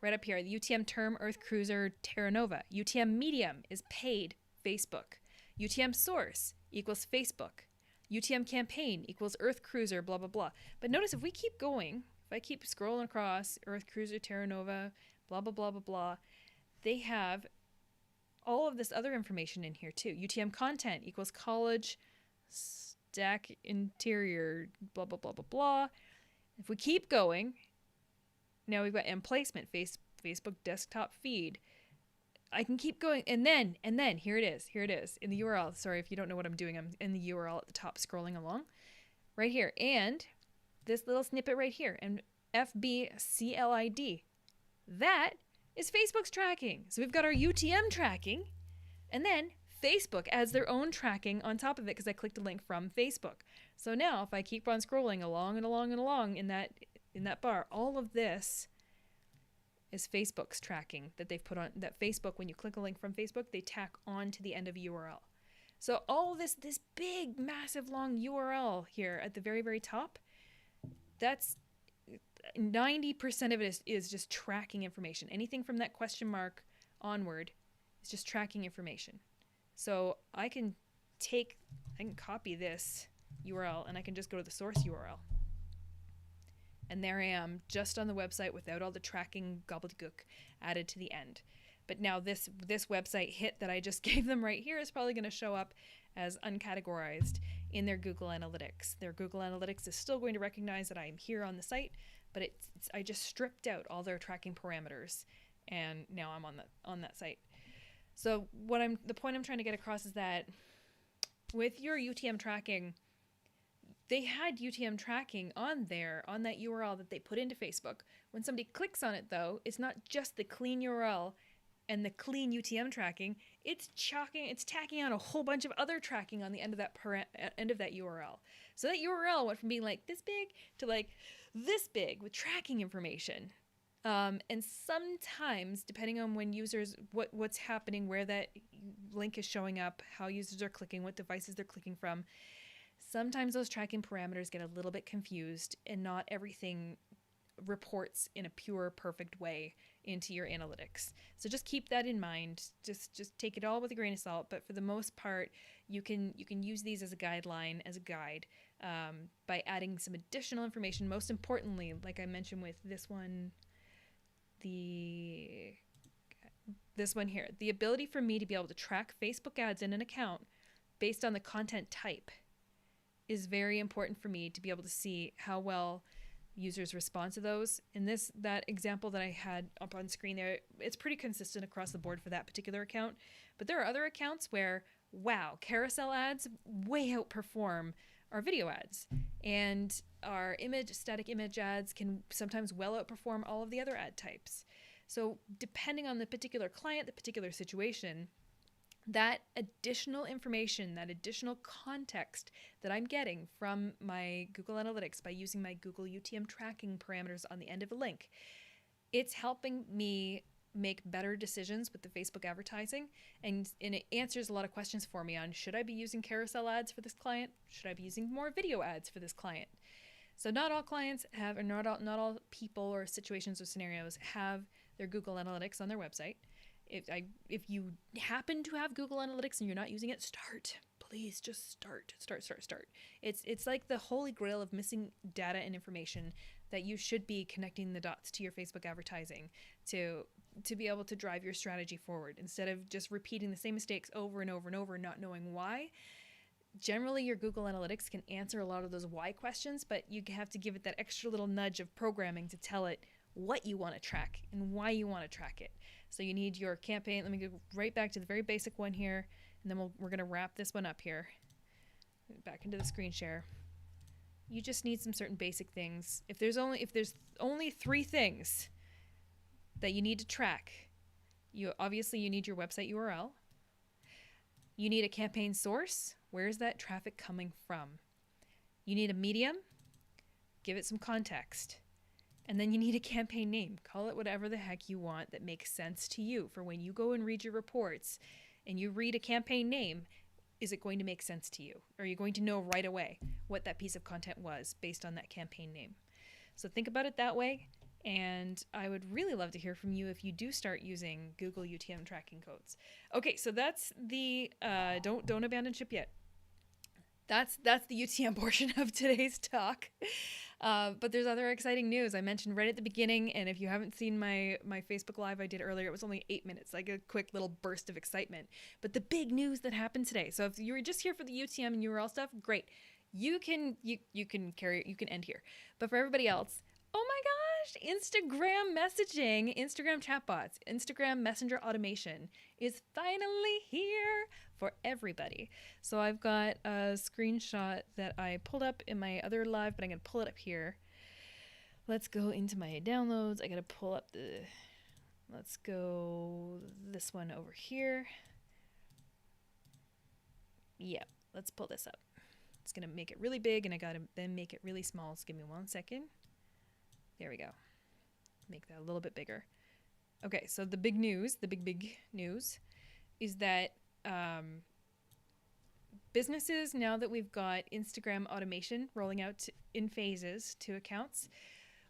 right up here, the UTM term, Earth Cruiser, Terra Nova. UTM medium is paid, Facebook. UTM source equals Facebook. UTM campaign equals Earth Cruiser, blah, blah, blah. But notice if we keep going, if I keep scrolling across, Earth Cruiser, Terra Nova, blah, blah, blah, blah, blah, they have all of this other information in here too. UTM content equals college stack interior, blah, blah, blah, blah, blah. If we keep going, now we've got placement, Facebook desktop feed. I can keep going. And then here it is in the URL. Sorry if you don't know what I'm doing. I'm in the URL at the top scrolling along right here. And this little snippet right here, and FBCLID. That is Facebook's tracking. So we've got our UTM tracking, and then Facebook adds their own tracking on top of it because I clicked a link from Facebook. So now if I keep on scrolling along and along and along in that bar, all of this is Facebook's tracking that they've put on, that Facebook, when you click a link from Facebook, they tack on to the end of a URL. So all this big, massive, long URL here at the very, very top, that's 90% of it is just tracking information. Anything from that question mark onward is just tracking information. So I can copy this URL and I can just go to the source URL. And there I am, just on the website without all the tracking gobbledygook added to the end. But now this website hit that I just gave them right here is probably going to show up as uncategorized in their Google Analytics. Their Google Analytics is still going to recognize that I am here on the site, but I just stripped out all their tracking parameters, and now I'm on that site. So the point I'm trying to get across is that with your UTM tracking, they had UTM tracking on that URL that they put into Facebook. When somebody clicks on it, though, it's not just the clean URL and the clean UTM tracking. It's tacking on a whole bunch of other tracking on the end of that URL. So that URL went from being like this big to like this big with tracking information. And sometimes, depending on when users, what's happening, where that link is showing up, how users are clicking, what devices they're clicking from, sometimes those tracking parameters get a little bit confused and not everything reports in a pure, perfect way into your analytics. So just keep that in mind. Just take it all with a grain of salt. But for the most part, you can use these as a guideline, as a guide, by adding some additional information. Most importantly, like I mentioned with this one here, the ability for me to be able to track Facebook ads in an account based on the content type is very important for me to be able to see how well users respond to those. In that example that I had up on screen there, it's pretty consistent across the board for that particular account. But there are other accounts where, wow, carousel ads way outperform our video ads. And our static image ads can sometimes well outperform all of the other ad types. So depending on the particular client, the particular situation, that additional information, that additional context that I'm getting from my Google Analytics by using my Google UTM tracking parameters on the end of a link, it's helping me make better decisions with the Facebook advertising, and it answers a lot of questions for me on, should I be using carousel ads for this client? Should I be using more video ads for this client? So not all clients have, or not all people or situations or scenarios have their Google Analytics on their website. If you happen to have Google Analytics and you're not using it, please just start. It's like the holy grail of missing data and information that you should be connecting the dots to your Facebook advertising to be able to drive your strategy forward instead of just repeating the same mistakes over and over and over and not knowing why. Generally, your Google Analytics can answer a lot of those why questions, but you have to give it that extra little nudge of programming to tell it what you want to track and why you want to track it. So you need your campaign. Let me go right back to the very basic one here, and then we're going to wrap this one up here. Back into the screen share. You just need some certain basic things. If there's only 3 things that you need to track, you need your website URL. You need a campaign source. Where is that traffic coming from? You need a medium. Give it some context. And then you need a campaign name. Call it whatever the heck you want that makes sense to you. For when you go and read your reports and you read a campaign name, is it going to make sense to you? Are you going to know right away what that piece of content was based on that campaign name? So think about it that way. And I would really love to hear from you if you do start using Google UTM tracking codes. Okay, so that's the don't abandon ship yet. That's the UTM portion of today's talk. But there's other exciting news. I mentioned right at the beginning, and if you haven't seen my Facebook Live I did earlier, it was only 8 minutes, like a quick little burst of excitement. But the big news that happened today, so if you were just here for the UTM and URL stuff, great. you can end here. But for everybody else, oh my gosh, Instagram messaging, Instagram chatbots, Instagram messenger automation is finally here for everybody. So I've got a screenshot that I pulled up in my other live, but I'm going to pull it up here. Let's go into my downloads. I got to pull up let's go this one over here. Yeah, let's pull this up. It's going to make it really big, and I got to then make it really small. So give me 1 second. There we go. Make that a little bit bigger. Okay, so the big news is that businesses, now that we've got Instagram automation rolling out in phases to accounts,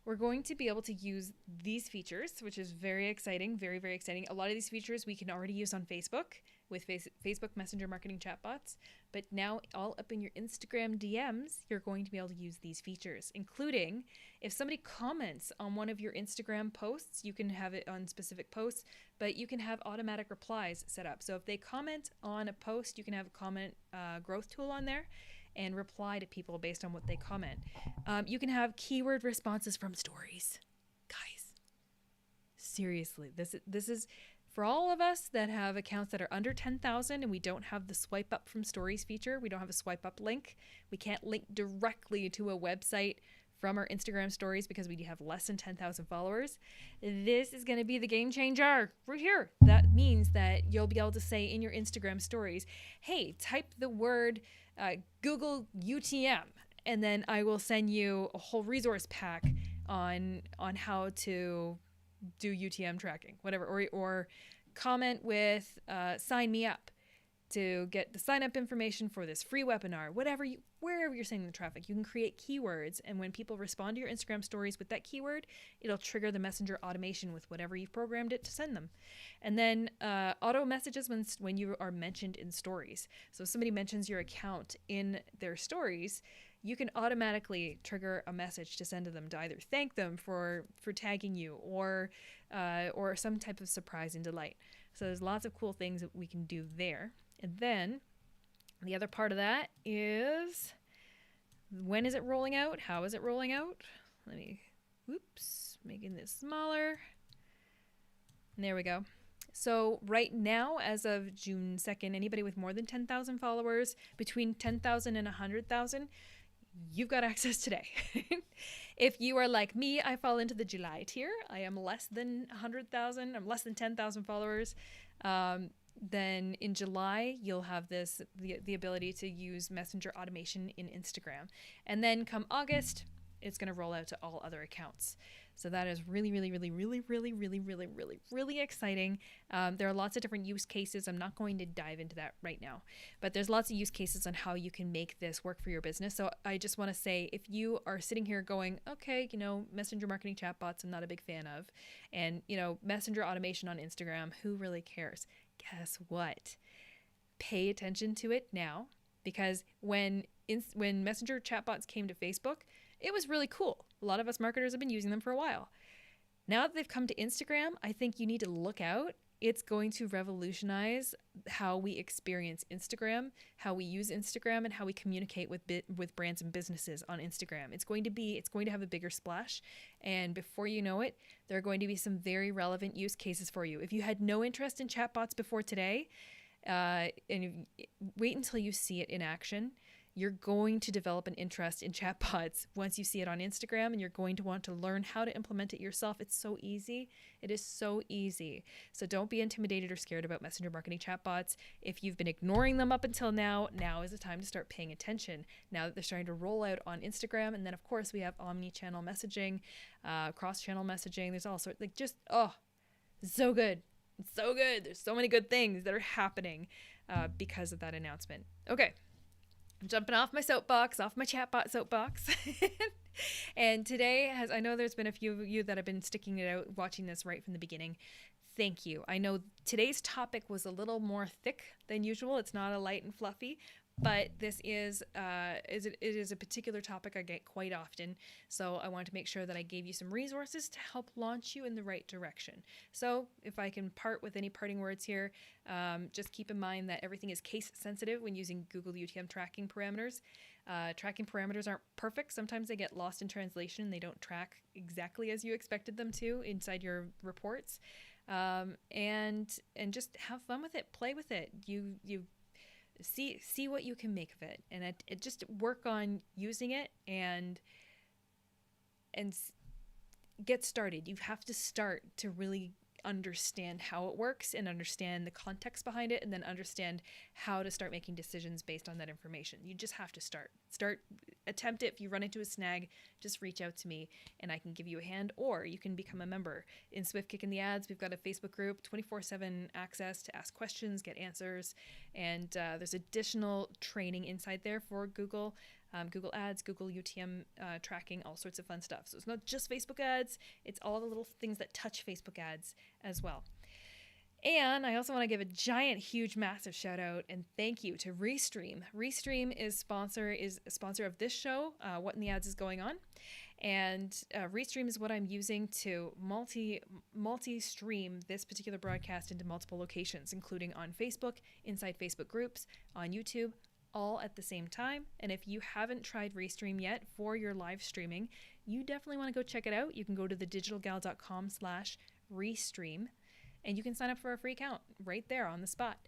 we're going to be able to use these features, which is very exciting, very, very exciting. A lot of these features we can already use on Facebook with Facebook Messenger marketing chatbots, but now all up in your Instagram DMs, you're going to be able to use these features, including if somebody comments on one of your Instagram posts, you can have it on specific posts, but you can have automatic replies set up. So if they comment on a post, you can have a comment growth tool on there and reply to people based on what they comment. You can have keyword responses from stories. Guys, seriously, this is for all of us that have accounts that are under 10,000 and we don't have the swipe up from stories feature. We don't have a swipe up link. We can't link directly to a website from our Instagram stories because we have less than 10,000 followers. This is going to be the game changer right here. That means that you'll be able to say in your Instagram stories, hey, type the word Google UTM, and then I will send you a whole resource pack on how to do UTM tracking, whatever, or comment with sign me up to get the sign up information for this free webinar, wherever you're sending the traffic. You can create keywords, and when people respond to your Instagram stories with that keyword, it'll trigger the messenger automation with whatever you've programmed it to send them. And then auto messages when you are mentioned in stories. So if somebody mentions your account in their stories, you can automatically trigger a message to send to them to either thank them for tagging you or some type of surprise and delight. So there's lots of cool things that we can do there. And then the other part of that is, when is it rolling out? How is it rolling out? Making this smaller. And there we go. So right now, as of June 2nd, anybody with more than 10,000 followers, between 10,000 and 100,000, you've got access today. If you are like me, I fall into the July tier. I am less than 100,000. I'm less than 10,000 followers. Then in July, you'll have the ability to use messenger automation in Instagram. And then come August, it's going to roll out to all other accounts. So that is really, really, really, really, really, really, really, really, really exciting. There are lots of different use cases. I'm not going to dive into that right now, but there's lots of use cases on how you can make this work for your business. So I just want to say, if you are sitting here going, okay, messenger marketing chatbots, I'm not a big fan of, and, messenger automation on Instagram, who really cares? Guess what? Pay attention to it now, because when messenger chatbots came to Facebook, it was really cool. A lot of us marketers have been using them for a while. Now that they've come to Instagram, I think you need to look out. It's going to revolutionize how we experience Instagram, how we use Instagram, and how we communicate with brands and businesses on Instagram. It's going to have a bigger splash, and before you know it, there are going to be some very relevant use cases for you. If you had no interest in chatbots before today, and wait until you see it in action. You're going to develop an interest in chatbots once you see it on Instagram, and you're going to want to learn how to implement it yourself. It's so easy. It is so easy. So don't be intimidated or scared about messenger marketing chatbots. If you've been ignoring them up until now is the time to start paying attention. Now that they're starting to roll out on Instagram, and then of course we have omni-channel messaging, cross-channel messaging. There's all sorts, so good. It's so good. There's so many good things that are happening because of that announcement. Okay. I'm jumping off my chatbot soapbox. And today, I know there's been a few of you that have been sticking it out, watching this right from the beginning. Thank you. I know today's topic was a little more thick than usual. It's not a light and fluffy, But this it is a particular topic I get quite often, so I want to make sure that I gave you some resources to help launch you in the right direction. So if I can part with any parting words here, just keep in mind that everything is case sensitive when using Google UTM tracking parameters. Tracking parameters aren't perfect. Sometimes they get lost in translation. They don't track exactly as you expected them to inside your reports. And just have fun with it. Play with it. You see what you can make of it, and it just work on using it and get started. You have to start to really understand how it works and understand the context behind it, and then understand how to start making decisions based on that information. You just have to start attempt it. If you run into a snag, just reach out to me and I can give you a hand, or you can become a member. In Swift Kicking the Ads, we've got a Facebook group, 24/7 access to ask questions, get answers, and there's additional training inside there for Google Ads, Google UTM tracking, all sorts of fun stuff. So it's not just Facebook ads, it's all the little things that touch Facebook ads as well. And I also want to give a giant, huge, massive shout out and thank you to Restream. Restream is a sponsor of this show, What in the Ads is Going On. And Restream is what I'm using to multi-stream this particular broadcast into multiple locations, including on Facebook, inside Facebook groups, on YouTube, all at the same time. And if you haven't tried Restream yet for your live streaming, you definitely want to go check it out. You can go to thedigitalgal.com/Restream. And you can sign up for a free account right there on the spot.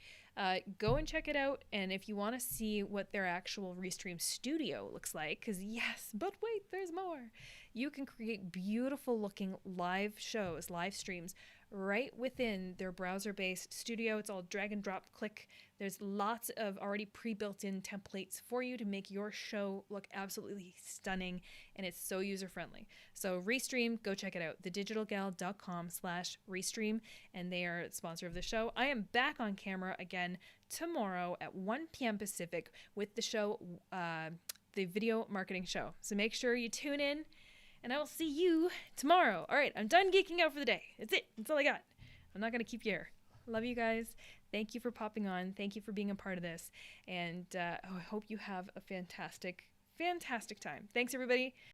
Go and check it out. And if you want to see what their actual Restream studio looks like, because yes, but wait, there's more. You can create beautiful looking live shows, live streams, right within their browser-based studio. It's all drag and drop click. There's lots of already pre-built in templates for you to make your show look absolutely stunning, and it's so user-friendly. So Restream, go check it out, thedigitalgal.com/Restream, and they are a sponsor of the show. I am back on camera again tomorrow at 1 p.m. Pacific with the show, the video marketing show. So make sure you tune in, and I will see you tomorrow. All right, I'm done geeking out for the day. That's it. That's all I got. I'm not going to keep you here. Love you guys. Thank you for popping on. Thank you for being a part of this. And I hope you have a fantastic, fantastic time. Thanks, everybody.